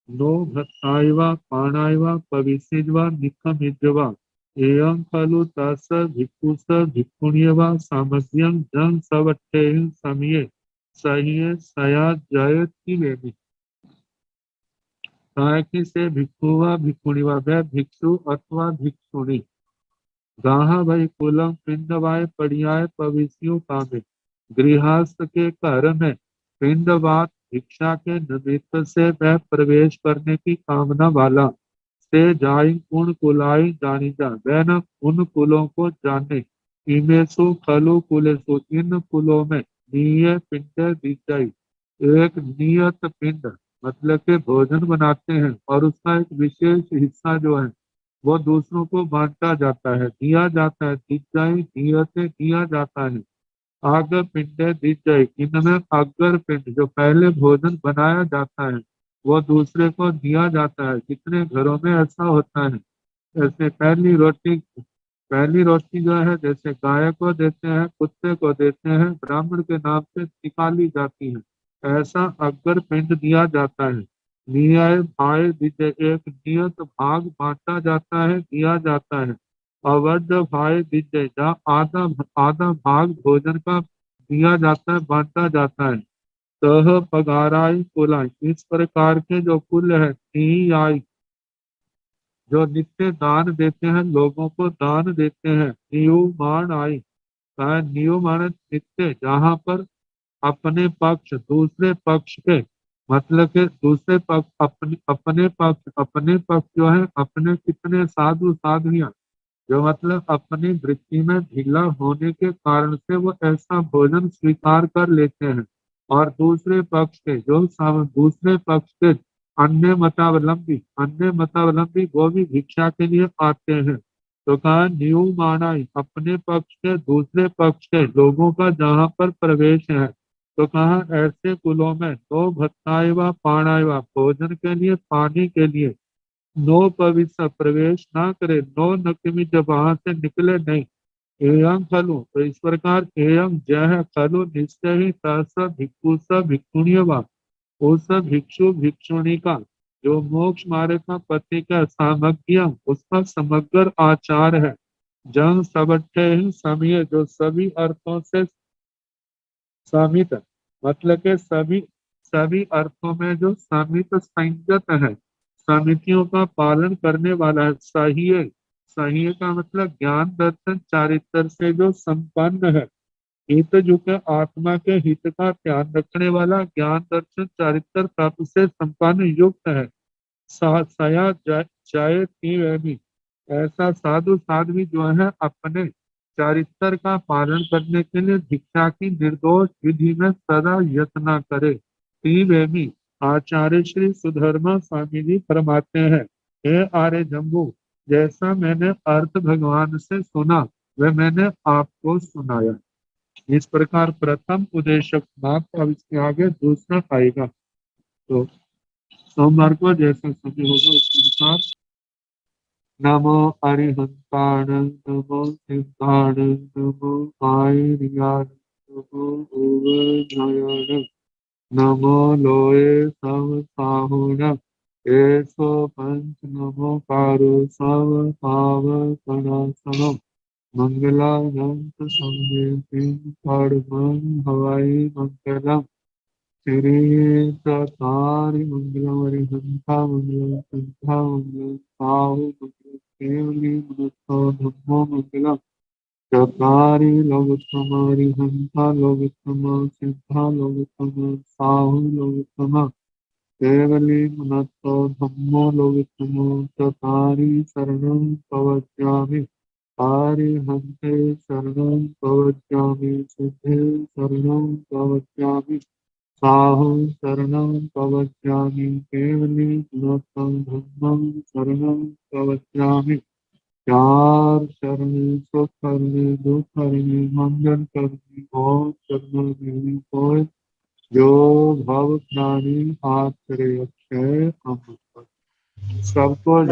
नो भत्तायवा पाणायवा पविसिजवा निकमिजवा एयं खलु तस भिक्खुस भिक्खुण्यवा सामग्र्यं जन सवट्ठे समये सहिये सया जयति वेदि। कि से भिक्खुवा भिक्खुणीवा वह भिक्षु अथवा भिक्षुणी गाहा भई कुलम पिंडवाय पड़ियाय पविस्यु कामे गृहस्थ के घर में पिंडवात भिक्षा के निमित्त से वह प्रवेश करने की कामना वाला से जाई उन कुलाई जानी जा वह न उन कुलों को जाने इमेशु खलु कुलेशु इन कुलों में नीय पिंड दी जाई एक नियत पिंड मतलब के भोजन बनाते हैं और उसका एक विशेष हिस्सा जो है वो दूसरों को बांटा जाता है, दिया जाता है, दिजाई दियते दिया जाता है। आगर पिंडे दिजाई इनमें अगर पिंड जो पहले भोजन बनाया जाता है वो दूसरे को दिया जाता है। कितने घरों में ऐसा होता है, जैसे पहली रोटी जो है जैसे गाय को देते हैं, कुत्ते को देते हैं, ब्राह्मण के नाम से निकाली जाती है, ऐसा अगर पिंड दिया जाता है। न्याय भाई दिए एक नियत भाग बांटा जाता है, दिया जाता है। अवध भाई दिए जहाँ आधा आधा भाग भोजन का दिया जाता है, बांटा जाता है। तह पगाराई कुलाई इस प्रकार के जो कुल है आई जो नित्य दान देते हैं, लोगों को दान देते हैं। नियुमान आई नियुमान नित्य जहाँ पर अपने पक्ष दूसरे पक्ष के मतलब के दूसरे पक्ष अपने पक्ष जो है अपने कितने साधु साधुयां जो मतलब अपनी वृत्ति में ढीला होने के कारण से वो ऐसा भोजन स्वीकार कर लेते हैं और दूसरे पक्ष के जो दूसरे पक्ष के अन्य मतावलंबी वो भी भिक्षा के लिए आते हैं। तो कहा न्यू मानाई अपने पक्ष के दूसरे पक्ष के लोगों का जहाँ पर प्रवेश है तो कहा ऐसे कुलों में दो भत्ताएवा पाणाएवा भोजन के लिए पानी के लिए नो पवित्र प्रवेश ना करे, नो नकमी जब वहां से निकले नहीं। एयं खलु तो इस प्रकार एयं जय खलु निश्चय ही तस भिक्षु स भिक्षुणीयवा उस भिक्षु भिक्षुणी का जो मोक्ष मार्ग का पति का सामग्र्य उसका समग्र आचार है। जंग सबट्ठे समय जो सभी अर्थों से समित मतलब के सभी अर्थों में जो समित संयत है, समितियों का पालन करने वाला है। सही सही का मतलब ज्ञान दर्शन चारित्र से जो संपन्न है। हित जो के आत्मा के हित का ध्यान रखने वाला ज्ञान दर्शन चारित्र प्राप्त से संपन्न युक्त है। सया जाय भी ऐसा साधु साध्वी जो है अपने चारित्र का पालन करने के लिए भिक्षा की निर्दोष विधि में सदा यत्न करे। भी आचार्य श्री सुधर्मा स्वामी जी फरमाते हैं, हे आर्य जम्बू जैसा मैंने अर्थ भगवान से सुना वह मैंने आपको सुनाया। इस प्रकार प्रथम उद्देश्य समाप्त, अब इसके आगे दूसरा आएगा। तो सोमवार को जैसा समय होगा उस अनुसार नमो अरिहंताण नमो सिद्धाण नमो आयर्याण नमो ओवज्ञान नमो लोये सव साहुण एसो पंच नमो कारो सव पाव कणासनम मंगलानंत संवेदिन परमं हवाई मंगलम श्री सतारि मंगलम हरिहंता मंगलम संध्या मंगलम साहु मंगलम केवली मनुष्यो धम्मो मंगलम चकारी लोकोत्तम हंता लोकोत्तम सिद्धा लोकोत्तम साहु लोकोत्तम केवली मनतो धम्मो लोकोत्तमो चतारि शरणं प्रवक्ष्यामि आरिहन्ते शरणं प्रवक्ष्यामि सिद्धे शरणं प्रवक्ष्यामि साहु शरणं प्रवक्ष्यामि केवली मनतो धम्मं शरणं प्रवक्ष्यामि चार शरणे सुख करने दुख करने मंगल करने और करने कोई जो भव प्राणी हाथ करे अक्षय अमृत सबको